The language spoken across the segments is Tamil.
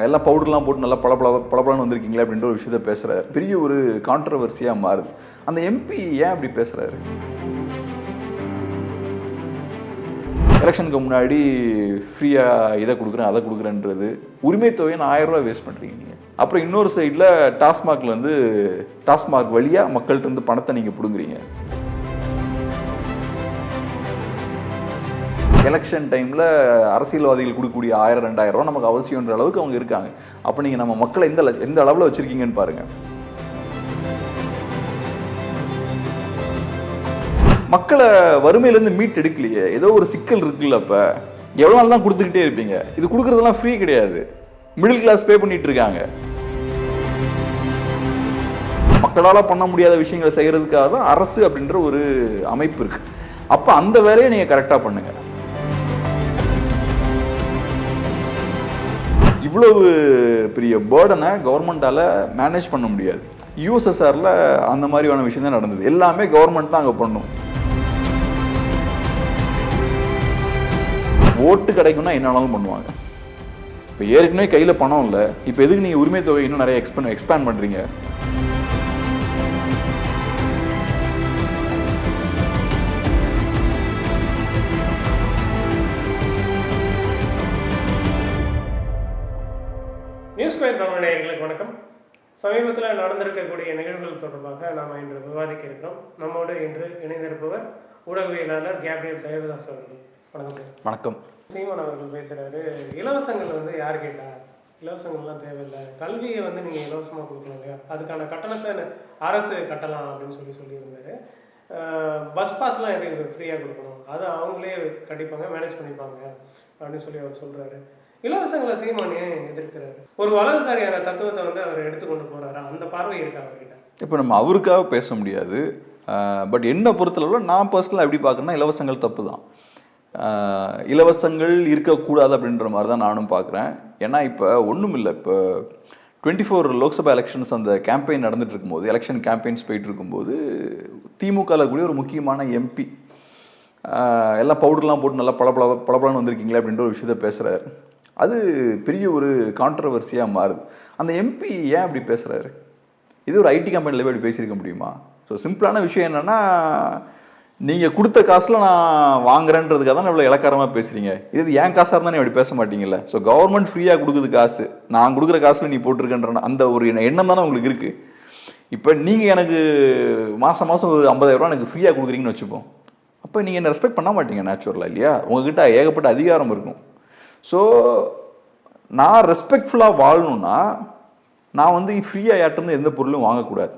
எல்லாம் பவுடர்லாம் போட்டு நல்லா பளபளன்னு வந்திருக்கீங்களே அப்படின்ற ஒரு விஷயத்த பேசுகிறாரு. பெரிய ஒரு கான்ட்ரவர்சியாக மாறுது. அந்த எம்பி ஏன் அப்படி பேசுகிறாரு? எலெக்ஷனுக்கு முன்னாடி ஃப்ரீயாக இதை கொடுக்குறேன் அதை கொடுக்குறேன்றது உரிமை தொகையை 1000 ரூபா வேஸ்ட் பண்ணுறீங்க நீங்கள். அப்புறம் இன்னொரு சைடில் டாஸ்மாக் வழியாக மக்கள்கிட்ட இருந்து பணத்தை நீங்கள் பிடுங்குறீங்க. எலெக்ஷன் டைமில் அரசியல்வாதிகள் கொடுக்கக்கூடிய 1000-2000 ரூபா நமக்கு அவசியன்ற அளவுக்கு அவங்க இருக்காங்க. அப்போ நீங்கள் நம்ம மக்களை எந்த அளவில் வச்சுருக்கீங்கன்னு பாருங்கள். மக்களை வறுமையிலேருந்து மீட் எடுக்கலையே, ஏதோ ஒரு சிக்கல் இருக்குல்ல. அப்போ எவ்வளோ நாள் தான் கொடுத்துக்கிட்டே இருப்பீங்க? இது கொடுக்குறதெல்லாம் ஃப்ரீ கிடையாது. மிடில் கிளாஸ் பே பண்ணிட்டு இருக்காங்க. மக்களால் பண்ண முடியாத விஷயங்களை செய்கிறதுக்காக தான் அரசு அப்படின்ற ஒரு அமைப்பு இருக்குது. அப்போ அந்த வேலையை நீங்கள் கரெக்டாக பண்ணுங்கள். இவ்வளவு பெரிய பேர்டனை கவர்மெண்டால் மேனேஜ் பண்ண முடியாது. யூஎஸ்எஸ்ஆரில் அந்த மாதிரியான விஷயம் தான் நடந்தது. எல்லாமே கவர்மெண்ட் தான் அங்கே பண்ணும். ஓட்டு கிடைக்கும்னா என்னாலும் பண்ணுவாங்க. இப்போ ஏற்கனவே கையில் பணம் இல்லை, இப்போ எதுக்கு நீங்கள் உரிமை தொகை இன்னும் நிறைய எக்ஸ்பேண்ட் பண்ணுறீங்க? நியூஸ் ஸ்கொயர் தமிழ் நேயர்களுக்கு வணக்கம். சமீபத்தில் நடந்திருக்கக்கூடிய நிகழ்வுகள் தொடர்பாக நாம் இன்று விவாதிக்க இருக்கிறோம். நம்மோடு இன்று இணைந்திருப்பவர் ஊடகவியலாளர் கேப்ரியல் தேவதாஸ் அவர்கள். வணக்கம் சார். வணக்கம். சீமான் அவர்கள் பேசுகிறாரு, இலவசங்கள் யார் கேட்டா, இலவசங்கள்லாம் தேவையில்லை, கல்வியை நீங்கள் இலவசமாக கொடுக்கலாம் இல்லையா, அதுக்கான கட்டணத்தை அரசு கட்டலாம் அப்படின்னு சொல்லியிருந்தாரு. பஸ் பாஸ்லாம் எதுக்கு ஃப்ரீயாக கொடுக்கணும், அதை அவங்களே கண்டிப்பாங்க மேனேஜ் பண்ணிப்பாங்க அப்படின்னு சொல்லி அவர் சொல்கிறாரு. இலவசங்களை சீமானே எதிர்க்கிறாரு. ஒரு வலதுசாரியான தத்துவத்தை அவர் எடுத்துக்கொண்டு போறாரு. அந்த பார்வை இருக்கா அவர்கிட்ட? இப்போ நம்ம அவருக்காக பேச முடியாது. பட் என்னை பொறுத்தளவில் நான் பர்சனலாக எப்படி பார்க்குறேன்னா, இலவசங்கள் தப்பு தான். இலவசங்கள் இருக்கக்கூடாது அப்படின்ற மாதிரி தான் நானும் பார்க்குறேன். ஏன்னா இப்போ ஒன்றும் இல்லை, இப்போ 24 லோக்சபா எலெக்ஷன்ஸ் அந்த கேம்பெயின் நடந்துட்டு இருக்கும்போது, எலெக்ஷன் கேம்பெயின்ஸ் போயிட்டு இருக்கும்போது, திமுகவில் கூடிய ஒரு முக்கியமான எம்பி எல்லாம் பவுடர்லாம் போட்டு நல்லா பளபளன்னு வந்திருக்கீங்களே அப்படின்ற ஒரு விஷயத்த பேசுகிறாரு. அது பெரிய ஒரு கான்ட்ரவர்சியாக மாறுது. அந்த எம்பி ஏன் அப்படி பேசுகிறாரு? இது ஒரு ஐடி கம்பெனியில் போய் அப்படி பேசியிருக்க முடியுமா? ஸோ சிம்பிளான விஷயம் என்னென்னா, நீங்கள் கொடுத்த காசில் நான் வாங்குறேன்றதுக்காக தான் இவ்வளோ இலக்காரமாக பேசுகிறீங்க. இது ஏன் காசாக இருந்தால் நீ அப்படி பேச மாட்டீங்கல்ல. ஸோ கவர்மெண்ட் ஃப்ரீயாக கொடுக்குது காசு, நான் கொடுக்குற காசில் நீ போட்டிருக்கன்ற அந்த ஒரு எண்ணம் தானே உங்களுக்கு இருக்குது. இப்போ நீங்கள் எனக்கு மாதம் ஒரு 50,000 ரூபா எனக்கு ஃப்ரீயாக கொடுக்குறீங்கன்னு வச்சுப்போம். அப்போ நீங்கள் என்ன ரெஸ்பெக்ட் பண்ண மாட்டீங்க நேச்சுரலாக இல்லையா? உங்ககிட்ட ஏகப்பட்ட அதிகாரம் இருக்கும். ஸோ நான் ரெஸ்பெக்ட்ஃபுல்லாக வாழணும்னா நான் ஃப்ரீயாக யார்ட்டேருந்து எந்த பொருளும் வாங்கக்கூடாது.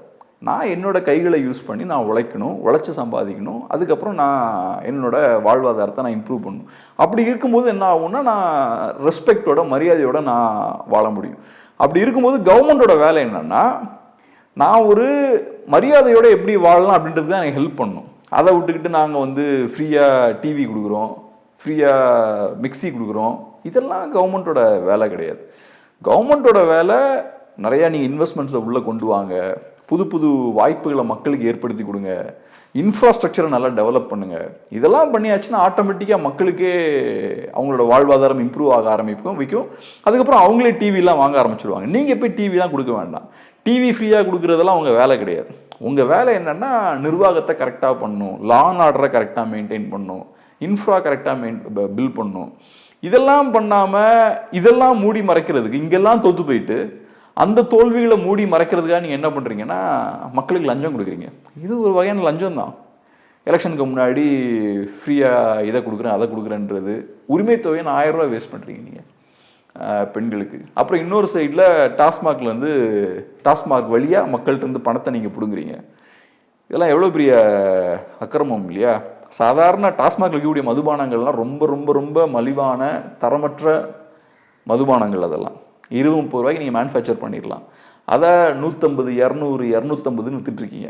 நான் என்னோட கைகளை யூஸ் பண்ணி நான் உழைக்கணும், உழைச்சி சம்பாதிக்கணும். அதுக்கப்புறம் நான் என்னோட வாழ்வாதாரத்தை நான் இம்ப்ரூவ் பண்ணணும். அப்படி இருக்கும்போது என்ன ஆகும்னா, நான் ரெஸ்பெக்டோட மரியாதையோட நான் வாழ முடியும். அப்படி இருக்கும்போது கவர்மெண்டோட வேலை என்னன்னா, நான் ஒரு மரியாதையோட எப்படி வாழலாம் அப்படின்றது தான் எனக்கு ஹெல்ப் பண்ணணும். அதை விட்டுக்கிட்டு நாங்கள் ஃப்ரீயாக டிவி கொடுக்குறோம், ஃப்ரீயாக மிக்சி கொடுக்குறோம், இதெல்லாம் கவர்மெண்ட்டோட வேலை கிடையாது. கவர்மெண்ட்டோட வேலை நிறையா நீங்கள் இன்வெஸ்ட்மெண்ட்ஸை உள்ளே கொண்டு வாங்க, புது புது வாய்ப்புகளை மக்களுக்கு ஏற்படுத்தி கொடுங்க, இன்ஃப்ராஸ்ட்ரக்சரை நல்லா டெவலப் பண்ணுங்கள். இதெல்லாம் பண்ணியாச்சுன்னா ஆட்டோமேட்டிக்காக மக்களுக்கே அவங்களோட வாழ்வாதாரம் இம்ப்ரூவ் ஆக வைக்கும். அதுக்கப்புறம் அவங்களே டிவிலாம் வாங்க ஆரம்பிச்சிடுவாங்க. நீங்கள் போய் டிவிலாம் கொடுக்க வேண்டாம். டிவி ஃப்ரீயாக கொடுக்குறதெல்லாம் உங்கள் வேலை கிடையாது. உங்கள் வேலை என்னென்னா, நிர்வாகத்தை கரெக்டாக பண்ணணும், லா அண்ட் ஆர்டரை கரெக்டாக மெயின்டைன் பண்ணணும், இன்ஃப்ரா கரெக்டாக பில் பண்ணணும். இதெல்லாம் பண்ணாமல் இதெல்லாம் மூடி மறைக்கிறதுக்கு, இங்கெல்லாம் தோற்று போயிட்டு அந்த தோல்விகளை மூடி மறைக்கிறதுக்காக நீங்கள் என்ன பண்ணுறீங்கன்னா, மக்களுக்கு லஞ்சம் கொடுக்குறீங்க. இது ஒரு வகையான லஞ்சம் தான். எலெக்ஷனுக்கு முன்னாடி ஃப்ரீயாக இதை கொடுக்குறேன் அதை கொடுக்குறேன்றது உரிமை தொகையை 1000 ரூபா வேஸ்ட் பண்ணுறீங்க நீங்கள் பெண்களுக்கு. அப்புறம் இன்னொரு சைடில் டாஸ்மாக் வழியாக மக்கள்கிட்ட இருந்து பணத்தை நீங்கள் பிடுங்குறீங்க. இதெல்லாம் எவ்வளோ பெரிய அக்கிரமம் இல்லையா? சாதாரண டாஸ்மாகில் இருக்கக்கூடிய மதுபானங்கள்லாம் ரொம்ப ரொம்ப ரொம்ப மலிவான தரமற்ற மதுபானங்கள். அதெல்லாம் 20-30 ரூபாய்க்கு நீங்கள் மேனுஃபேக்சர் பண்ணிடலாம். அதை 150, 200, 250ன்னு விற்றுட்ருக்கீங்க.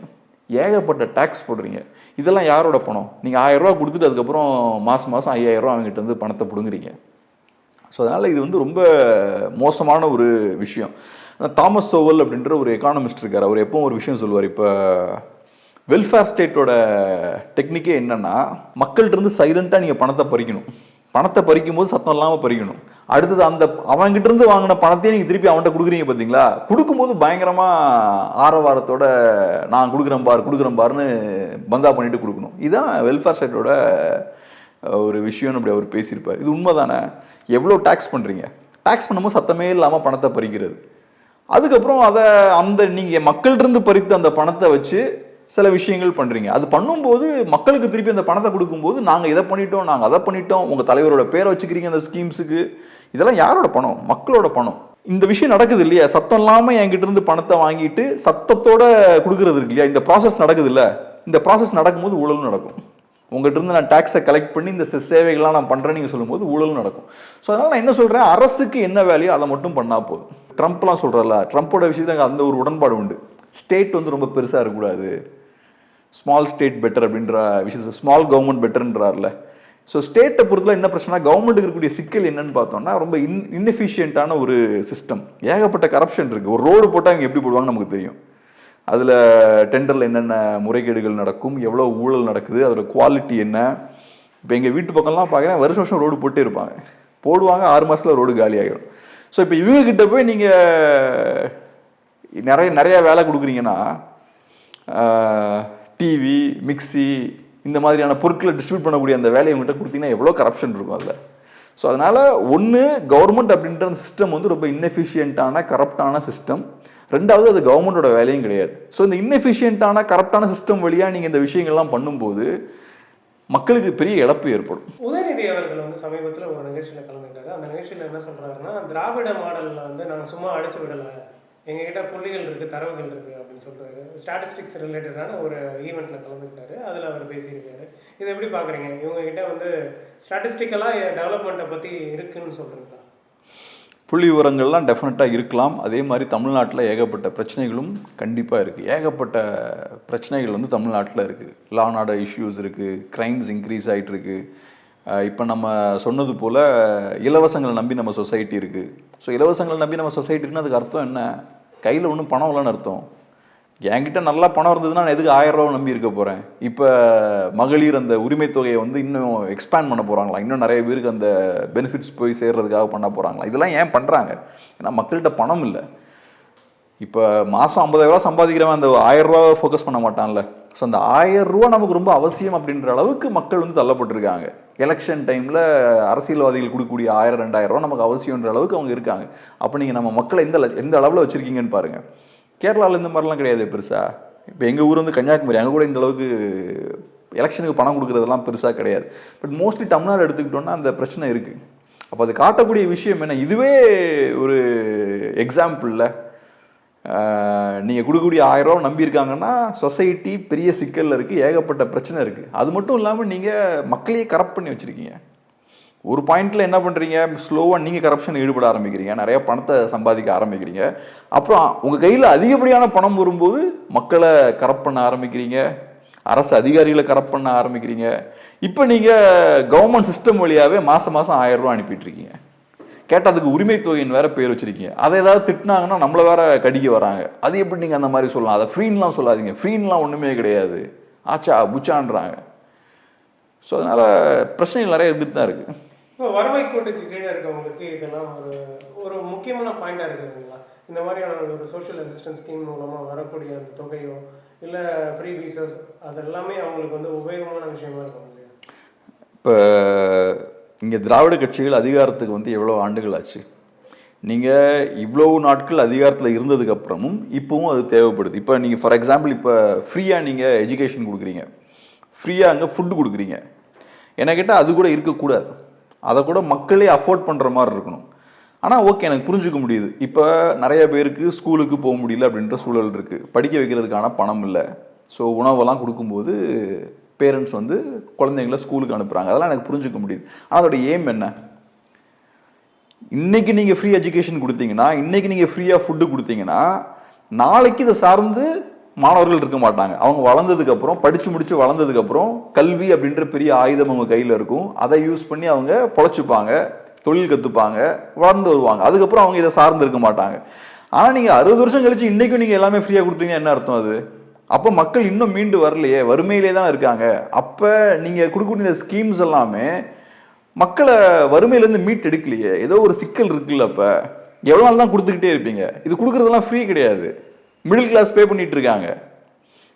ஏகப்பட்ட டேக்ஸ் போடுறீங்க. இதெல்லாம் யாரோட பணம்? நீங்கள் 1000 ரூபா கொடுத்துட்டு அதுக்கப்புறம் மாதம் 5000 ரூபா அவங்ககிட்ட பணத்தை பிடுங்குறீங்க. ஸோ அதனால் இது ரொம்ப மோசமான ஒரு விஷயம். தாமஸ் சோவல் அப்படின்ற ஒரு எக்கானமிஸ்ட் இருக்கார். அவர் எப்பவும் ஒரு விஷயம் சொல்லுவார். இப்போ வெல்ஃபேர் ஸ்டேட்டோட டெக்னிக்கே என்னென்னா, மக்கள்கிட்ட இருந்து சைலண்ட்டாக நீங்கள் பணத்தை பறிக்கணும். பணத்தை பறிக்கும் போது சத்தம் இல்லாமல் பறிக்கணும். அடுத்தது அந்த அவன்கிட்ட இருந்து வாங்கின பணத்தையும் நீங்க திருப்பி அவன்கிட்ட கொடுக்குறீங்க பார்த்தீங்களா, கொடுக்கும்போது பயங்கரமா ஆரவாரத்தோட நான் கொடுக்குறேன் பாருன்னு பங்கா பண்ணிட்டு கொடுக்கணும். இதுதான் வெல்ஃபேர் ஸ்டேட்டோட ஒரு விஷயம்னு அப்படி அவர் பேசியிருப்பார். இது உண்மைதானே? எவ்வளோ டேக்ஸ் பண்ணுறீங்க, டேக்ஸ் பண்ணும்போது சத்தமே இல்லாமல் பணத்தை பறிக்கிறது, அதுக்கப்புறம் அதை நீங்கள் மக்கள்கிட்ட பறித்த அந்த பணத்தை வச்சு சில விஷயங்கள் பண்ணுறீங்க. அது பண்ணும்போது மக்களுக்கு திருப்பி அந்த பணத்தை கொடுக்கும்போது நாங்கள் இதை பண்ணிட்டோம், நாங்கள் அதை பண்ணிட்டோம், உங்கள் தலைவரோட பேரை வச்சுக்கிறீங்க அந்த ஸ்கீம்ஸுக்கு. இதெல்லாம் யாரோட பணம்? மக்களோட பணம். இந்த விஷயம் நடக்குது இல்லையா, சத்தம் இல்லாமல் என்கிட்ட இருந்து பணத்தை வாங்கிட்டு சத்தத்தோட கொடுக்கறது இருக்கு இல்லையா, இந்த ப்ராசஸ் நடக்குது இல்லை, இந்த ப்ராசஸ் நடக்கும்போது ஊழலும் நடக்கும். உங்கள்கிட்ட இருந்து நான் டேக்ஸை கலெக்ட் பண்ணி இந்த சேவைகள்லாம் நான் பண்ணுறேன்னு நீங்கள் சொல்லும்போது ஊழலும் நடக்கும். ஸோ அதனால் நான் என்ன சொல்கிறேன், அரசுக்கு என்ன வேலையோ அதை மட்டும் பண்ணால் போதும். ட்ரம்ப்லாம் சொல்கிறல்ல, ட்ரம்ப்போட விஷயத்தில் அந்த ஒரு உடன்பாடு உண்டு. ஸ்டேட் வந்து ரொம்ப பெருசாக இருக்கக்கூடாது, ஸ்மால் ஸ்டேட் பெட்டர் அப்படின்ற விஷயம், ஸ்மால் கவர்மெண்ட் பெட்டர்ன்றார்ல. ஸோ ஸ்டேட்டை பொறுத்தல என்ன பிரச்சனை, கவர்மெண்ட்டுக்கு இருக்கக்கூடிய சிக்கல் என்னன்னு பார்த்தோம்னா ரொம்ப இன்எஃபிஷியன்ட்டான ஒரு சிஸ்டம், ஏகப்பட்ட கரப்ஷன் இருக்குது. ஒரு ரோடு போட்டால் இங்கே எப்படி போடுவாங்கன்னு நமக்கு தெரியும். அதில் டெண்டரில் என்னென்ன முறைகேடுகள் நடக்கும், எவ்வளோ ஊழல் நடக்குது, அதோட குவாலிட்டி என்ன. இப்போ எங்கள் வீட்டு பக்கம்லாம் பார்க்குறேன், வருஷம் ரோடு போட்டே இருப்பாங்க, போடுவாங்க, 6 மாதத்தில் ரோடு காலி ஆகிடும். ஸோ இப்போ இவங்ககிட்ட போய் நீங்கள் நிறைய வேலை கொடுக்குறீங்கன்னா, டிவி, மிக்சி இந்த மாதிரியான பொருட்களை டிஸ்ட்ரிபியூட் பண்ணக்கூடிய அந்த வேலையை உங்கள்கிட்ட கொடுத்தீங்கன்னா எவ்வளோ கரப்ஷன் இருக்கும் அதில். ஸோ அதனால் ஒன்று கவர்மெண்ட் அப்படின்ற அந்த சிஸ்டம் வந்து ரொம்ப இன்எஃபிஷியண்ட்டான கரப்டான சிஸ்டம். ரெண்டாவது அது கவர்மெண்டோட வேலையும் கிடையாது. ஸோ இந்த இன்எஃபிஷியண்ட்டான கரப்டான சிஸ்டம் வழியாக நீங்கள் இந்த விஷயங்கள்லாம் பண்ணும்போது மக்களுக்கு பெரிய இழப்பு ஏற்படும். உதயநிதி அவர்கள் வந்து சமீபத்தில் ஒரு நிகழ்ச்சியில் கலந்துக்கிட்டாரு. அந்த நிகழ்ச்சியில் என்ன சொல்கிறாருன்னா, திராவிட மாடலில் வந்து நாங்கள் சும்மா அடிச்சு விடலை, எங்ககிட்ட புள்ளிகள் இருக்குது, தரவுகள் இருக்குது அப்படின்னு சொல்கிறாரு. ஸ்டாட்டிஸ்டிக்ஸ் ரிலேட்டடான ஒரு ஈவெண்ட்டில் கலந்துக்கிட்டாரு, அதில் அவர் பேசியிருக்காரு. இதை எப்படி பார்க்குறீங்க? இவங்ககிட்ட வந்து ஸ்டாட்டிஸ்டிக்கலாக டெவலப்மெண்ட்டை பற்றி இருக்குன்னு சொல்கிறீங்களா? புள்ளி விவரங்கள்லாம் டெஃபினட்டாக இருக்கலாம். அதே மாதிரி தமிழ்நாட்டில் ஏகப்பட்ட பிரச்சனைகளும் கண்டிப்பாக இருக்குது. ஏகப்பட்ட பிரச்சனைகள் வந்து தமிழ்நாட்டில் இருக்குது. லா அண்ட் ஆர்டர் இஷ்யூஸ் இருக்குது, க்ரைம்ஸ் இன்க்ரீஸ் ஆகிட்டு இருக்குது. இப்போ நம்ம சொன்னது போல் இலவசங்களை நம்பி நம்ம சொசைட்டி இருக்குது. ஸோ இலவசங்களை நம்பி நம்ம சொசைட்டி இருக்குன்னா அதுக்கு அர்த்தம் என்ன? கையில் ஒன்றும் பணம் இல்லைன்னு அர்த்தம். என்கிட்ட நல்லா பணம் இருந்ததுன்னா நான் எதுக்கு 1000 ரூபா நம்பி இருக்க போகிறேன்? இப்போ மகளிர் அந்த உரிமை தொகையை வந்து இன்னும் எக்ஸ்பேண்ட் பண்ண போகிறாங்களா, இன்னும் நிறைய பேருக்கு அந்த பெனிஃபிட்ஸ் போய் சேர்றதுக்காக பண்ண போகிறாங்களா? இதெல்லாம் ஏன் பண்ணுறாங்க? ஏன்னா மக்கள்கிட்ட பணம் இல்லை. இப்போ மாதம் 50,000 ரூபா சம்பாதிக்கிறவன் அந்த 1000 ரூபா ஃபோக்கஸ் பண்ண மாட்டான்ல. ஸோ அந்த 1000 ரூபா நமக்கு ரொம்ப அவசியம் அப்படின்ற அளவுக்கு மக்கள் வந்து தள்ளப்பட்டிருக்காங்க. எலெக்ஷன் டைமில் அரசியல்வாதிகள் கொடுக்கக்கூடிய 1000, 2000 ரூபா நமக்கு அவசியன்ற அளவுக்கு அவங்க இருக்காங்க. அப்போ நீங்கள் நம்ம மக்களை எந்த அளவில் வச்சுருக்கீங்கன்னு பாருங்கள். கேரளாவில் இந்த மாதிரிலாம் கிடையாது பெருசாக. இப்போ எங்கள் ஊர் வந்து கன்னியாகுமரி, அங்கே கூட இந்த அளவுக்கு எலெக்ஷனுக்கு பணம் கொடுக்குறதெல்லாம் பெருசாக கிடையாது. பட் மோஸ்ட்லி தமிழ்நாடு எடுத்துக்கிட்டோன்னா அந்த பிரச்சனை இருக்குது. அப்போ அது காட்டக்கூடிய விஷயம் என்ன? இதுவே ஒரு எக்ஸாம்பிளில் நீங்கள் கொடுக்கக்கூடிய 1000 ரூபா நம்பியிருக்காங்கன்னா சொசைட்டி பெரிய சிக்கலில் இருக்குது, ஏகப்பட்ட பிரச்சனை இருக்குது. அது மட்டும் இல்லாமல் நீங்கள் மக்களையே கரப்ட் பண்ணி வச்சுருக்கீங்க. ஒரு பாயிண்டில் என்ன பண்ணுறீங்க, ஸ்லோவாக நீங்கள் கரப்ஷன் ஈடுபட ஆரம்பிக்கிறீங்க, நிறைய பணத்தை சம்பாதிக்க ஆரம்பிக்கிறீங்க. அப்புறம் உங்கள் கையில் அதிகப்படியான பணம் வரும்போது மக்களை கரப்ட் பண்ண ஆரம்பிக்கிறீங்க, அரசு அதிகாரிகளை கரப்ட் பண்ண ஆரம்பிக்கிறீங்க. இப்போ நீங்கள் கவர்மெண்ட் சிஸ்டம் வழியாகவே மாதம் 1000 ரூபா அனுப்பிட்டுருக்கீங்க. கேட்டால் அதுக்கு உரிமை தொகைன்னு வேறு பேர் வச்சுருக்கீங்க. அதை ஏதாவது திட்டினாங்கன்னா நம்மளை வேற கடிக்க வராங்க. அது எப்படி நீங்கள் அந்த மாதிரி சொல்லலாம்? அதை ஃப்ரீன்லாம் சொல்லாதீங்க, ஃப்ரீன்லாம் ஒன்றுமே கிடையாது, ஆச்சா புச்சான்றாங்க. ஸோ அதனால் பிரச்சனைகள் நிறைய இருந்துட்டு தான் இருக்குது. இப்போ வறுமை கோட்டுக்கு கீழே இருக்கவங்களுக்கு இதெல்லாம் ஒரு முக்கியமான பாயிண்டாக இருக்குதுங்களா? இந்த மாதிரியான ஒரு சோஷியல் அசிஸ்டன்ஸ் ஸ்கீம் மூலமாக வரக்கூடிய அந்த தொகையோ இல்லை ஃப்ரீ விசாஸ் அதெல்லாமே அவங்களுக்கு வந்து உபயோகமான விஷயமா இருக்கும் இல்லையா? இப்போ இங்கே திராவிட கட்சிகள் அதிகாரத்துக்கு வந்து எவ்வளோ ஆண்டுகள் ஆச்சு? நீங்கள் இவ்வளோ நாட்கள் அதிகாரத்தில் இருந்ததுக்கப்புறமும் இப்போவும் அது தேவைப்படுது. இப்போ நீங்கள் ஃபார் எக்ஸாம்பிள் இப்போ ஃப்ரீயாக நீங்கள் எஜுகேஷன் கொடுக்குறீங்க, ஃப்ரீயாக அங்கே ஃபுட்டு கொடுக்குறீங்க. என்ன கேட்டால் அது கூட இருக்கக்கூடாது, அதை கூட மக்களே அஃபோர்ட் பண்ணுற மாதிரி இருக்கணும். ஆனால் ஓகே, எனக்கு புரிஞ்சுக்க முடியுது. இப்போ நிறைய பேருக்கு ஸ்கூலுக்கு போக முடியல அப்படின்ற சூழல் இருக்குது, படிக்க வைக்கிறதுக்கான பணம் இல்லை. ஸோ உணவெல்லாம் கொடுக்கும்போது பேரண்ட்ஸ் வந்து குழந்தைங்கள ஸ்கூலுக்கு அனுப்புகிறாங்க, அதெல்லாம் எனக்கு புரிஞ்சுக்க முடியுது. ஆனால் அதோட எய்ம் என்ன? இன்றைக்கி நீங்கள் ஃப்ரீ எஜுகேஷன் கொடுத்தீங்கன்னா, இன்றைக்கி நீங்கள் ஃப்ரீயாக ஃபுட்டு கொடுத்தீங்கன்னா, நாளைக்கு இதை சார்ந்து மாணவர்கள் இருக்க மாட்டாங்க. அவங்க வளர்ந்ததுக்கப்புறம், படித்து முடித்து வளர்ந்ததுக்கப்புறம் கல்வி அப்படின்ற பெரிய ஆயுதம் அவங்க கையில் இருக்கும். அதை யூஸ் பண்ணி அவங்க பொழைச்சிப்பாங்க, தொழில் கற்றுப்பாங்க, வளர்ந்து வருவாங்க. அதுக்கப்புறம் அவங்க இதை சார்ந்து இருக்க மாட்டாங்க. ஆனால் நீங்கள் 60 வருஷம் கழிச்சு இன்றைக்கும் நீங்கள் எல்லாமே ஃப்ரீயாக கொடுத்தீங்க, என்ன அர்த்தம் அது? அப்போ மக்கள் இன்னும் மீண்டு வரலையே, வறுமையிலே தான் இருக்காங்க. அப்போ நீங்கள் கொடுக்கக்கூடிய ஸ்கீம்ஸ் எல்லாமே மக்களை வறுமையிலேருந்து மீட் எடுக்கலையே, ஏதோ ஒரு சிக்கல் இருக்குல்ல. அப்போ எவ்வளோ நாள் தான் கொடுத்துக்கிட்டே இருப்பீங்க? இது கொடுக்குறதெல்லாம் ஃப்ரீ கிடையாது. மிடில் கிளாஸ் பே பண்ணிட்டு இருக்காங்க.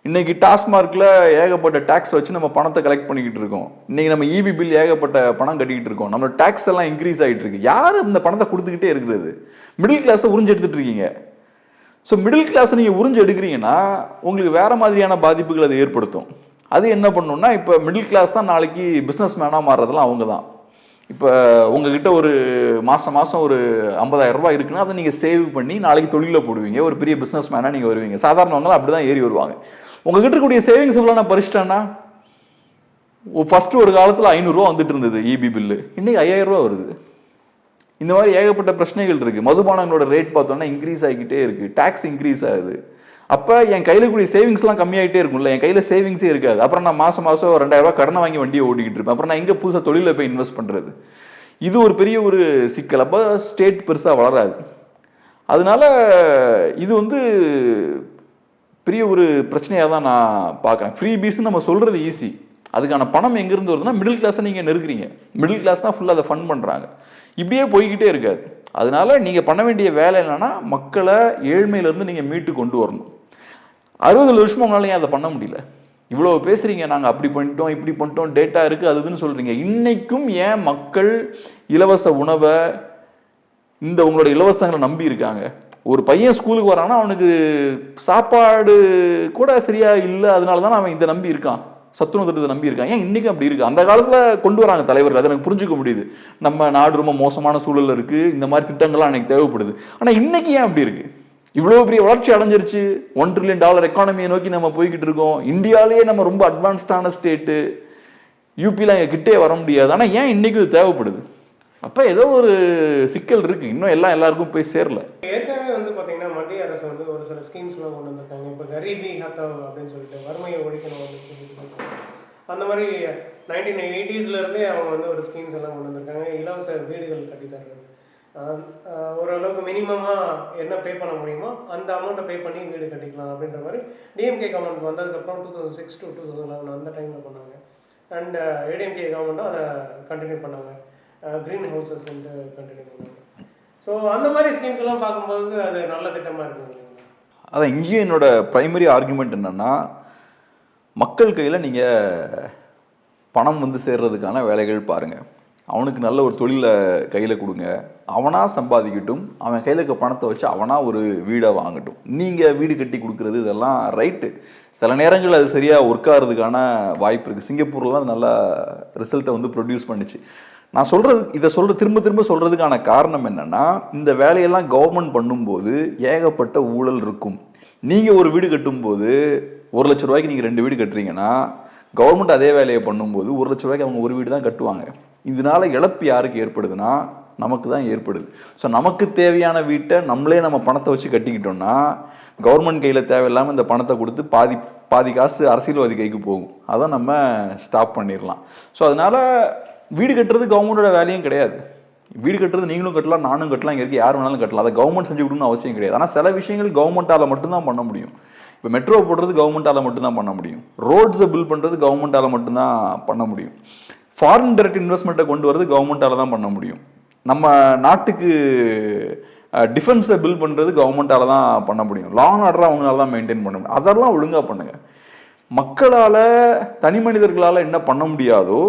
இன்னைக்கு டாஸ்மார்க்ல ஏகப்பட்ட டேக்ஸ் வச்சு நம்ம பணத்தை கலெக்ட் பண்ணிக்கிட்டு இருக்கோம். இன்னைக்கு நம்ம இபி பில் ஏகப்பட்ட பணம் கட்டிக்கிட்டு இருக்கோம். நம்ம டேக்ஸ் எல்லாம் இன்க்ரீஸ் ஆகிட்டு இருக்கு. யார் இந்த பணத்தை கொடுத்துக்கிட்டே இருக்கிறது? மிடில் கிளாஸை உறிஞ்சு எடுத்துட்டு இருக்கீங்க. ஸோ மிடில் கிளாஸை நீங்கள் உறிஞ்சு எடுக்கிறீங்கன்னா உங்களுக்கு வேற மாதிரியான பாதிப்புகள் அது ஏற்படுத்தும். அது என்ன பண்ணணும்னா, இப்போ மிடில் கிளாஸ் தான் நாளைக்கு பிஸ்னஸ் மேனாக மாறுறதுலாம் அவங்க தான். இப்போ உங்ககிட்ட ஒரு மாதம் ஒரு 50,000 ரூபாய் இருக்குன்னா அதை நீங்கள் சேவ் பண்ணி நாளைக்கு தொழிலில் போடுவீங்க. ஒரு பெரிய பிஸ்னஸ் மேனாக நீங்கள் வருவீங்க. சாதாரணவங்களாம் அப்படி தான் ஏறி வருவாங்க. உங்ககிட்ட இருக்கக்கூடிய சேவிங்ஸ் எவ்வளோ நான் பறிச்சிட்டேன்னா, ஃபஸ்ட்டு ஒரு காலத்தில் 500 ரூபா வந்துட்டு இருந்தது இபி பில்லு, இன்னைக்கு 5000 ரூபா வருது. இந்த மாதிரி ஏகப்பட்ட பிரச்சனைகள் இருக்குது. மதுபானங்களோட ரேட் பார்த்தோன்னா இன்க்ரீஸ் ஆகிக்கிட்டே இருக்குது. டேக்ஸ் இன்க்ரீஸ் ஆகுது. அப்போ என் கையில் கூடிய சேவிங்ஸ்லாம் கம்மியாகிட்டே இருக்கும்ல. என் கையில் சேவிங்ஸே இருக்காது. அப்புறம் நான் மாதம் 2000 ரூபா கடனை வாங்கி வண்டியை ஓட்டிக்கிட்டு இருப்பேன். அப்புறம் நான் எங்கே புதுசாக தொழிலில் போய் இன்வெஸ்ட் பண்ணுறது? இது ஒரு பெரிய ஒரு சிக்கல். அப்போ ஸ்டேட் பெருசாக வளராது. அதனால இது வந்து பெரிய ஒரு பிரச்சனையாக தான் நான் பார்க்குறேன். ஃப்ரீ பீஸ்ன்னு நம்ம சொல்கிறது ஈஸி. அதுக்கான பணம் எங்கேருந்து வருதுன்னா மிடில் கிளாஸை நீங்கள் நெருக்குறீங்க. மிடில் கிளாஸ் தான் ஃபுல்லாக அதை ஃபண்ட் பண்ணுறாங்க. இப்படியே போய்கிட்டே இருக்காது. அதனால நீங்கள் பண்ண வேண்டிய வேலை என்னன்னா, மக்களை ஏழ்மையிலேருந்து நீங்கள் மீட்டு கொண்டு வரணும். 60 வருஷமா உங்களால ஏன் அதை பண்ண முடியல? இவ்வளோ பேசுறீங்க, நாங்கள் அப்படி பண்ணிட்டோம் இப்படி பண்ணிட்டோம், டேட்டா இருக்குது அதுன்னு சொல்கிறீங்க. இன்னைக்கும் ஏன் மக்கள் இலவச உணவை, இந்த உங்களோட இலவசங்களை நம்பி இருக்காங்க? ஒரு பையன் ஸ்கூலுக்கு வரான்னா அவனுக்கு சாப்பாடு கூட சரியா இல்லை, அதனால தான் அவன் இதை நம்பி இருக்கான், சத்துணவு திட்டத்தை நம்பி இருக்கான். ஏன் இன்னைக்கும் அப்படி இருக்கு? அந்த காலத்தில் கொண்டு வராங்க தலைவர்கள், அதை எனக்கு புரிஞ்சுக்க முடியுது. நம்ம நாடு ரொம்ப மோசமான சூழலில் இருக்கு, இந்த மாதிரி திட்டங்கள்லாம் எனக்கு தேவைப்படுது. ஆனால் இன்னைக்கு ஏன் அப்படி இருக்கு? இவ்வளோ பெரிய வளர்ச்சி அடைஞ்சிருச்சு. $1 trillion எக்கானமியை நோக்கி நம்ம போய்கிட்டு இருக்கோம். இந்தியாவிலேயே நம்ம ரொம்ப அட்வான்ஸ்டான ஸ்டேட்டு. யூபிலாம் எங்கள் கிட்டே வர முடியாது. ஆனால் ஏன் இன்னைக்கு இது தேவைப்படுது? அப்போ ஏதோ ஒரு சிக்கல் இருக்கு. இன்னும் எல்லாருக்கும் போய் சேரல. ஏற்கனவே வந்து பார்த்தீங்கன்னா மத்திய அரசு வந்து ஒரு சில ஸ்கீம்ஸ்லாம் கொண்டு வந்திருக்காங்க. இப்போ கரீபி ஹத்தாவ் அப்படின்னு சொல்லிட்டு வறுமையை ஒழிக்கணும் அப்படின்னு சொல்லிட்டு அந்த மாதிரி 1980s இருந்தே அவங்க வந்து ஒரு ஸ்கீம்ஸ் எல்லாம் கொண்டு வந்திருக்காங்க. இலவச வீடுகள் கட்டி தர்றது, ஓரளவுக்கு மினிமமாக என்ன பே பண்ண முடியுமோ அந்த அமௌண்ட்டை பே பண்ணி வீடு கட்டிக்கலாம் அப்படின்ற மாதிரி டிஎம்கே கவர்மெண்ட் வந்ததுக்கப்புறம் 2006 to 2011 அந்த டைமில் பண்ணாங்க. அண்ட் ஏடிஎம்கே கவர்மெண்ட்டும் அதை கண்டினியூ பண்ணாங்க. க்ரீன் ஹவுசஸ் வந்து கண்டினியூ பண்ணாங்க. ஸோ அந்த மாதிரி ஸ்கீம்ஸ் எல்லாம் பார்க்கும்போது அது நல்ல திட்டமாக இருக்குங்க இல்லைங்களா? அதான் இங்கேயும் என்னோட ப்ரைமரி ஆர்குமெண்ட் என்னன்னா, மக்கள் கையில் நீங்கள் பணம் வந்து சேர்றதுக்கான வேலைகள் பாருங்கள். அவனுக்கு நல்ல ஒரு தொழிலை கையில் கொடுங்க. அவனாக சம்பாதிக்கட்டும். அவன் கையில் இருக்க பணத்தை வச்சு அவனாக ஒரு வீடை வாங்கட்டும். நீங்கள் வீடு கட்டி கொடுக்குறது இதெல்லாம் ரைட்டு. சில நேரங்கள் அது சரியாக ஒர்க் ஆகிறதுக்கான வாய்ப்பு இருக்குது. சிங்கப்பூர்லாம் அது நல்லா ரிசல்ட்டை வந்து ப்ரொடியூஸ் பண்ணிச்சு. நான் சொல்கிறது, இதை திரும்ப திரும்ப சொல்கிறதுக்கான காரணம் என்னென்னா, இந்த வேலையெல்லாம் கவர்மெண்ட் பண்ணும்போது ஏகப்பட்ட ஊழல் இருக்கும். நீங்கள் ஒரு வீடு கட்டும்போது 1 லட்ச ரூபாய்க்கு நீங்கள் 2 வீடு கட்டுறீங்கன்னா, கவர்மெண்ட் அதே வேலையை பண்ணும்போது 1 லட்ச ரூபாய்க்கு அவங்க ஒரு வீடு தான் கட்டுவாங்க. இதனால இழப்பு யாருக்கு ஏற்படுதுன்னா, நமக்கு தான் ஏற்படுது. ஸோ நமக்கு தேவையான வீட்டை நம்ம பணத்தை வச்சு கட்டிக்கிட்டோம்னா, கவர்மெண்ட் கையில் தேவையில்லாமல் இந்த பணத்தை கொடுத்து பாதி காசு அரசியல்வாதி கைக்கு போகும். அதை நம்ம ஸ்டாப் பண்ணிடலாம். ஸோ அதனால் வீடு கட்டுறது கவர்மெண்டோட வேலையும் கிடையாது. வீடு கட்டுறது நீங்களும் கட்டலாம், நானும் கட்டலாம், இங்கே இருக்க யார் வேணாலும் கட்டலாம். அதை கவர்மெண்ட் செஞ்சு கொடுக்கணும்னு அவசியம் கிடையாது. ஆனால் சில விஷயங்கள் கவர்மெண்ட்டால் மட்டும்தான் பண்ண முடியும். இப்போ மெட்ரோ போடுறது கவர்மெண்ட்டால் மட்டும்தான் பண்ண முடியும். ரோட்ஸை பில்ட் பண்ணுறது கவர்மெண்ட்டால் மட்டும்தான் பண்ண முடியும். ஃபாரின் டைரக்ட் இன்வெஸ்ட்மெண்ட்டை கொண்டு வரது கவர்மெண்ட்டால் தான் பண்ண முடியும். நம்ம நாட்டுக்கு டிஃபென்ஸை பில்ட் பண்ணுறது கவர்மெண்ட்டால் தான் பண்ண முடியும். லா அண்ட் ஆர்டரை அவங்களால தான் மெயின்டைன் பண்ண முடியும். அதெல்லாம் ஒழுங்காக பண்ணுங்கள். மக்களால், தனி மனிதர்களால் என்ன பண்ண முடியாதோ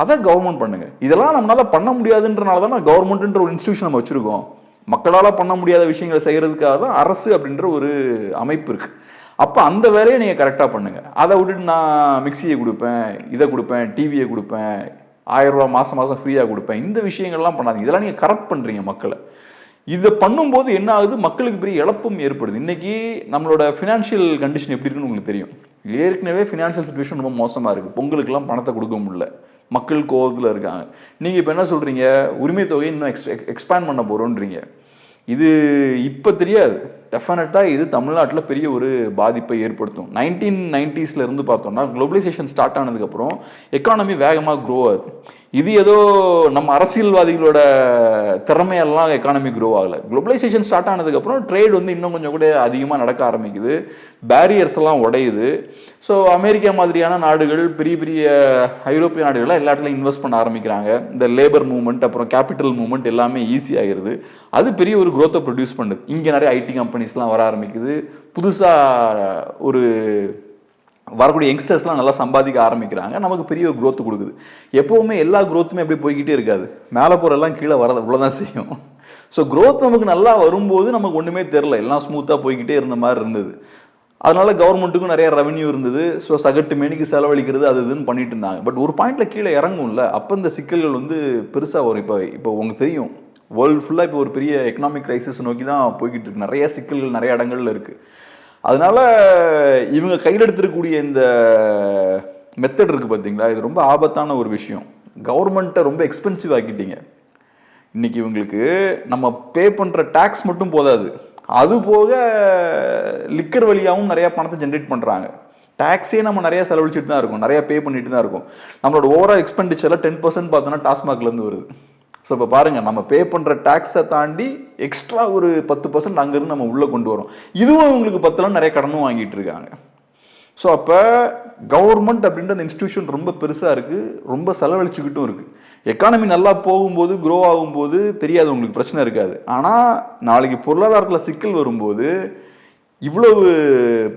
அதை கவர்மெண்ட் பண்ணுங்க. இதெல்லாம் நம்மளால பண்ண முடியாதுன்றனால தான் கவர்மெண்ட்ன்ற ஒரு இன்ஸ்டிடியூஷன் நம்ம வச்சிருக்கோம். மக்களால் பண்ண முடியாத விஷயங்களை செய்யறதுக்காக தான் அரசு அப்படின்ற ஒரு அமைப்பு இருக்கு. அப்போ அந்த வேலையை நீங்கள் கரெக்டாக பண்ணுங்க. அதை விட்டுட்டு நான் மிக்சியை கொடுப்பேன், இதை கொடுப்பேன், டிவியை கொடுப்பேன், 1000 ரூபா மாதம் ஃப்ரீயாக கொடுப்பேன், இந்த விஷயங்கள்லாம் பண்ணாதீங்க. இதெல்லாம் நீங்கள் கரெக்ட் பண்ணுறீங்க மக்களை. இதை பண்ணும்போது என்ன ஆகுது? மக்களுக்கு பெரிய இழப்பும் ஏற்படுது. இன்னைக்கு நம்மளோட ஃபினான்ஷியல் கண்டிஷன் எப்படி இருக்குன்னு உங்களுக்கு தெரியும். ஏற்கனவே ஃபினான்ஷியல் சிச்சுவேஷன் ரொம்ப மோசமாக இருக்குது. பொங்கலுக்கெல்லாம் பணத்தை கொடுக்க முடியல, மக்கள் கோவத்தில் இருக்காங்க. நீங்கள் இப்போ என்ன சொல்கிறீங்க? உரிமை தொகையை இன்னும் எக்ஸ்பேண்ட் பண்ண போகிறோன்றீங்க. இது இப்போ தெரியாது. டெஃபினட்டாக இது தமிழ்நாட்டில் பெரிய ஒரு பாதிப்பை ஏற்படுத்தும். 1990s இருந்து பார்த்தோம்னா குளோபலைசேஷன் ஸ்டார்ட் ஆனதுக்கப்புறம் எக்கானமி வேகமாக க்ரோ ஆகுது. இது ஏதோ நம்ம அரசியல்வாதிகளோட திறமையெல்லாம் எக்கானமி க்ரோ ஆகலை. குளோபலைசேஷன் ஸ்டார்ட் ஆனதுக்கப்புறம் ட்ரேட் வந்து இன்னும் கொஞ்சம் கூட அதிகமாக நடக்க ஆரம்பிக்குது, பேரியர்ஸ் எல்லாம் உடையுது. ஸோ அமெரிக்கா மாதிரியான நாடுகள், பெரிய பெரிய ஐரோப்பிய நாடுகள்லாம் எல்லா இடத்துலையும் இன்வெஸ்ட் பண்ண ஆரம்பிக்கிறாங்க. இந்த லேபர் மூவ்மெண்ட் அப்புறம் கேபிட்டல் மூவ்மெண்ட் எல்லாமே ஈஸி ஆகிடுது. அது பெரிய ஒரு க்ரோத்தை ப்ரொடியூஸ் பண்ணுது. இங்கே நிறைய ஐடி கம்பெனிஸ்லாம் வர ஆரம்பிக்குது. புதுசாக ஒரு வரக்கூடிய யங்ஸ்டர்ஸ்லாம் நல்லா சம்பாதிக்க ஆரம்பிக்கிறாங்க. நமக்கு பெரிய ஒரு க்ரோத் கொடுக்குது. எப்போவுமே எல்லா க்ரோத்துமே அப்படி போய்கிட்டே இருக்காது. மேலே போகிறெல்லாம் கீழே வரது இவ்வளோதான் செய்யும். ஸோ க்ரோத் நமக்கு நல்லா வரும்போது நமக்கு ஒன்றுமே தெரில, எல்லாம் ஸ்மூத்தாக போய்கிட்டே இருந்த மாதிரி இருந்தது. அதனால கவர்மெண்ட்டுக்கும் நிறைய ரெவன்யூ இருந்தது. ஸோ சகட்டு மேனிக்கு செலவழிக்கிறது அது இதுன்னு பண்ணிட்டு இருந்தாங்க. பட் ஒரு பாயிண்ட்ல கீழே இறங்கும்ல, அப்போ இந்த சிக்கல்கள் வந்து பெருசாக வரும். இப்போ உங்களுக்கு தெரியும், வேர்ல்டு ஃபுல்லாக இப்போ ஒரு பெரிய எக்கனாமிக் கிரைசிஸ் நோக்கி தான் போய்கிட்டு இருக்கு. நிறைய சிக்கல்கள் நிறைய இடங்கள்ல இருக்கு. அதனால இவங்க கையில் எடுத்துருக்கக்கூடிய இந்த மெத்தட் இருக்கு பார்த்தீங்களா, இது ரொம்ப ஆபத்தான ஒரு விஷயம். கவர்மெண்ட்டை ரொம்ப எக்ஸ்பென்சிவ் ஆக்கிட்டீங்க. இன்னைக்கு இவங்களுக்கு நம்ம பே பண்ணுற டேக்ஸ் மட்டும் போதாது, அது போக லிக்கர் வழியாகவும் நிறைய பணத்தை ஜென்ரேட் பண்ணுறாங்க. டேக்ஸே நம்ம நிறைய செலவழிச்சுட்டு தான் இருக்கோம், நிறைய பே பண்ணிட்டு தான் இருக்கோம். நம்மளோட ஓவரால் எக்ஸ்பெண்டிச்சரில் 10% பார்த்தோன்னா டாஸ்மாக்லேருந்து வருது. ஸோ இப்போ பாருங்கள், நம்ம பே பண்ணுற டேக்ஸை தாண்டி எக்ஸ்ட்ரா ஒரு 10% அங்கேருந்து நம்ம உள்ளே கொண்டு வரோம். இதுவும் அவங்களுக்கு பத்தலாம் நிறைய கடனும் வாங்கிட்டு இருக்காங்க. ஸோ அப்போ கவர்மெண்ட் அப்படின்ற அந்த இன்ஸ்டிடியூஷன் ரொம்ப பெருசாக இருக்குது, ரொம்ப செலவழிச்சுக்கிட்டும் இருக்குது. எக்கானமி நல்லா போகும்போது, க்ரோ ஆகும்போது தெரியாது, உங்களுக்கு பிரச்சனை இருக்காது. ஆனால் நாளைக்கு பொருளாதாரத்தில் சிக்கல் வரும்போது இவ்வளவு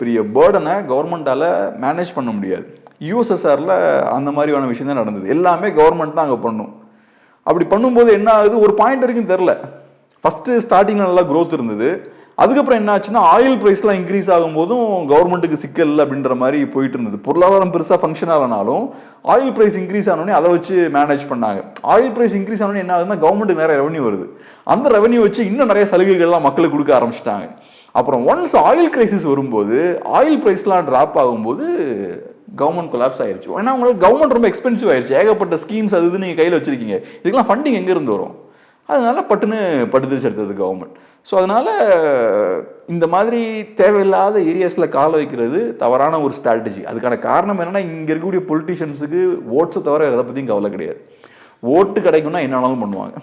பெரிய பேர்டனை கவர்மெண்ட்டால் மேனேஜ் பண்ண முடியாது. யூஎஸ்எஸ்ஆரில் அந்த மாதிரியான விஷயம் தான் நடந்தது. எல்லாமே கவர்மெண்ட் தான் அங்கே பண்ணும். அப்படி பண்ணும்போது என்ன ஆகுது, ஒரு பாயிண்ட் வரைக்கும் தெரில. ஃபஸ்ட்டு ஸ்டார்டிங்கில் நல்லா க்ரோத் இருந்தது. அதுக்கப்புறம் என்ன ஆச்சுன்னா, ஆயில் ப்ரைஸ்லாம் இன்க்ரீஸ் ஆகும்போதும் கவர்மெண்ட்டுக்கு சிக்கல் இல்லை அப்படின்ற மாதிரி போயிட்டு இருந்தது. பொருளாதாரம் பெருசாக ஃபங்க்ஷன் ஆகலனாலும் ஆயில் ப்ரைஸ் இன்க்ரீஸ் ஆனோடனே அதை வச்சு மேனேஜ் பண்ணாங்க. ஆயில் ப்ரைஸ் இன்க்ரீஸ் ஆனோடனே என்ன ஆகுதுன்னா, கவர்மெண்ட்டுக்கு நிறைய ரெவன்யூ வருது. அந்த ரெவன்யூ வச்சு இன்னும் நிறைய சலுகைகள்லாம் மக்களுக்கு கொடுக்க ஆரம்பிச்சிட்டாங்க. அப்புறம் ஒன்ஸ் ஆயில் கிரைசிஸ் வரும்போது, ஆயில் ப்ரைஸ்லாம் ட்ராப் ஆகும்போது கவர்மெண்ட் கொலாப்ஸ் ஆயிடுச்சு. ஏன்னா உங்களுக்கு கவர்மெண்ட் ரொம்ப எக்ஸ்பென்சிவ் ஆயிடுச்சு. ஏகப்பட்ட ஸ்கீம்ஸ் அது நீங்கள் கையில் வச்சிருக்கீங்க, இதுக்கெல்லாம் ஃபண்டிங் எங்கேருந்து வரும்? அதனால பட்டுன்னு படுத்துச்சு எடுத்தது கவர்மெண்ட். ஸோ அதனால இந்த மாதிரி தேவையில்லாத ஏரியாஸில் கால வைக்கிறது தவறான ஒரு ஸ்ட்ராட்டஜி. அதுக்கான காரணம் என்னன்னா, இங்கே இருக்கக்கூடிய பொலிட்டிஷியன்ஸுக்கு ஓட்ஸை தவிர எதை பற்றியும் கவலை கிடையாது. ஓட்டு கிடைக்கும்னா என்ன வேணாலும் பண்ணுவாங்க.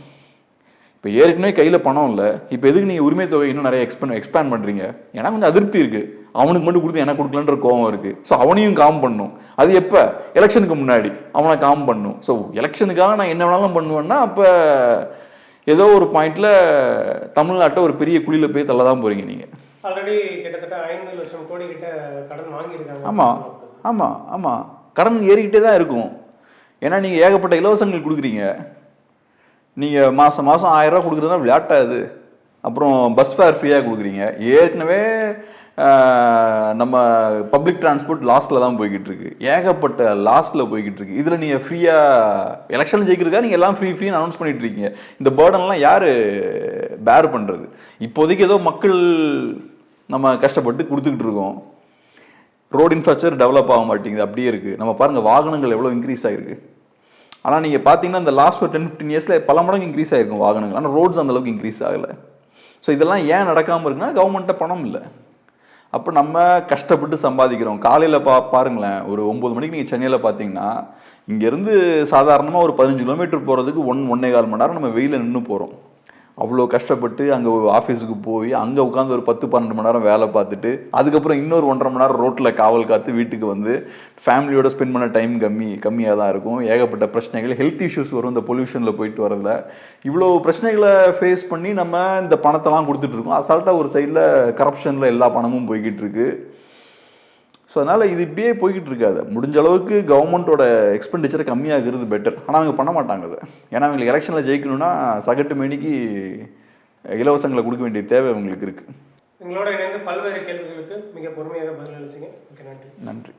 இப்போ ஏற்கனவே கையில் பணம் இல்லை, இப்போ எதுக்கு நீங்கள் உரிமை தொகை இன்னும் நிறைய எக்ஸ்பேண்ட் பண்ணுறீங்க? ஏன்னா கொஞ்சம் அதிருப்தி இருக்குது, அவனுக்கு மட்டும் கொடுத்து எனக்கு கொடுக்கலன்ற கோவம் இருக்குது. ஸோ அவனையும் காம் பண்ணும். அது எப்போ? எலெக்ஷனுக்கு முன்னாடி அவனை காம் பண்ணும். ஸோ எலெக்ஷனுக்காக நான் என்ன வேணாலும் பண்ணுவேன்னா, அப்போ ஏதோ ஒரு பாயிண்ட்ல தமிழ்நாட்டை ஒரு பெரிய குழியில் போய் தள்ள தான் போகிறீங்க நீங்கள். ஆல்ரெடி கிட்டத்தட்ட 5 லட்சம் கோடி கிட்ட கடன் வாங்கியிருக்காங்க. ஆமாம் ஆமாம் ஆமாம், கடன் ஏறிக்கிட்டே தான் இருக்கும். ஏன்னா நீங்கள் ஏகப்பட்ட இலவசங்கள் கொடுக்குறீங்க. நீங்கள் மாதம் 1000 ரூபா கொடுக்குறதுனா விளையாட்டாது. அப்புறம் பஸ் ஃபேர் ஃப்ரீயாக கொடுக்குறீங்க. ஏற்கனவே நம்ம பப்ளிக் டிரான்ஸ்போர்ட் லாஸ்ட்டில் தான் போய்கிட்டு இருக்கு, ஏகப்பட்ட லாஸ்ட்டில் போய்கிட்டு இருக்கு. இதில் நீங்கள் ஃப்ரீயாக எலெக்ஷன் ஜெயிக்கிறதுக்காக நீங்கள் எல்லாம் ஃப்ரீன்னு அனௌன்ஸ் பண்ணிட்டு இருக்கீங்க. இந்த பேர்டன்லாம் யார் பேர் பண்ணுறது? இப்போதைக்கு ஏதோ மக்கள் நம்ம கஷ்டப்பட்டு கொடுத்துக்கிட்டு இருக்கோம். ரோடு இன்ஃப்ராஸ்ட்ரக்சர் டெவலப் ஆக மாட்டேங்குது, அப்படியே இருக்குது. நம்ம பாருங்கள், வாகனங்கள் எவ்வளோ இன்க்ரீஸ் ஆகிருக்கு. ஆனால் நீங்கள் பார்த்தீங்கன்னா இந்த லாஸ்ட் ஒரு 10-15 இயர்ஸில் பல மடங்கு இன்க்ரீஸ் ஆகிருக்கும் வாகனங்கள். ஆனால் ரோட்ஸ் அந்தளவுக்கு இன்க்ரீஸ் ஆகலை. ஸோ இதெல்லாம் ஏன் நடக்காமல் இருக்குன்னா, கவர்மெண்ட்டை பணம் இல்லை. அப்போ நம்ம கஷ்டப்பட்டு சம்பாதிக்கிறோம். காலையில் பாருங்களேன், ஒரு 9 மணிக்கு நீங்கள் சென்னையில் பார்த்தீங்கன்னா, இங்கேருந்து சாதாரணமாக ஒரு 15 கிலோமீட்டர் போகிறதுக்கு 1-1.25 மணி நேரம் நம்ம வெயிலில் நின்று போகிறோம். அவ்வளோ கஷ்டப்பட்டு அங்கே ஆஃபீஸுக்கு போய் அங்கே உட்காந்து ஒரு 10-12 மணி நேரம் வேலை பார்த்துட்டு, அதுக்கப்புறம் இன்னொரு 1.5 மணி நேரம் ரோட்டில் காவல் காத்து வீட்டுக்கு வந்து ஃபேமிலியோட ஸ்பெண்ட் பண்ண டைம் கம்மியாக தான் இருக்கும். ஏகப்பட்ட பிரச்சனைகள், ஹெல்த் இஷ்யூஸ் வரும் இந்த பொல்யூஷனில் போயிட்டு வரதில். இவ்வளோ பிரச்சனைகளை ஃபேஸ் பண்ணி நம்ம இந்த பணத்தெல்லாம் கொடுத்துட்ருக்கோம். அசால்ட்டாக ஒரு சைடில் கரப்ஷனில் எல்லா பணமும் போய்கிட்டு இருக்கு. ஸோ அதனால் இது இப்படியே போய்கிட்டு இருக்காது. முடிஞ்ச அளவுக்கு கவர்மெண்ட்டோட எக்ஸ்பெண்டிச்சரை கம்மியாகிறது பெட்டர். ஆனால் அவங்க பண்ண மாட்டாங்க அதை. ஏன்னா அவங்களுக்கு எலெக்ஷனில் ஜெயிக்கணும்னா சகட்டு மேனிக்கு இலவசங்களை கொடுக்க வேண்டிய தேவை அவங்களுக்கு இருக்குது. எங்களோட இணைந்து பல்வேறு கேள்விகளுக்கு மிக பொறுமையாக பதிலளிச்சிங்க. நன்றி. நன்றி.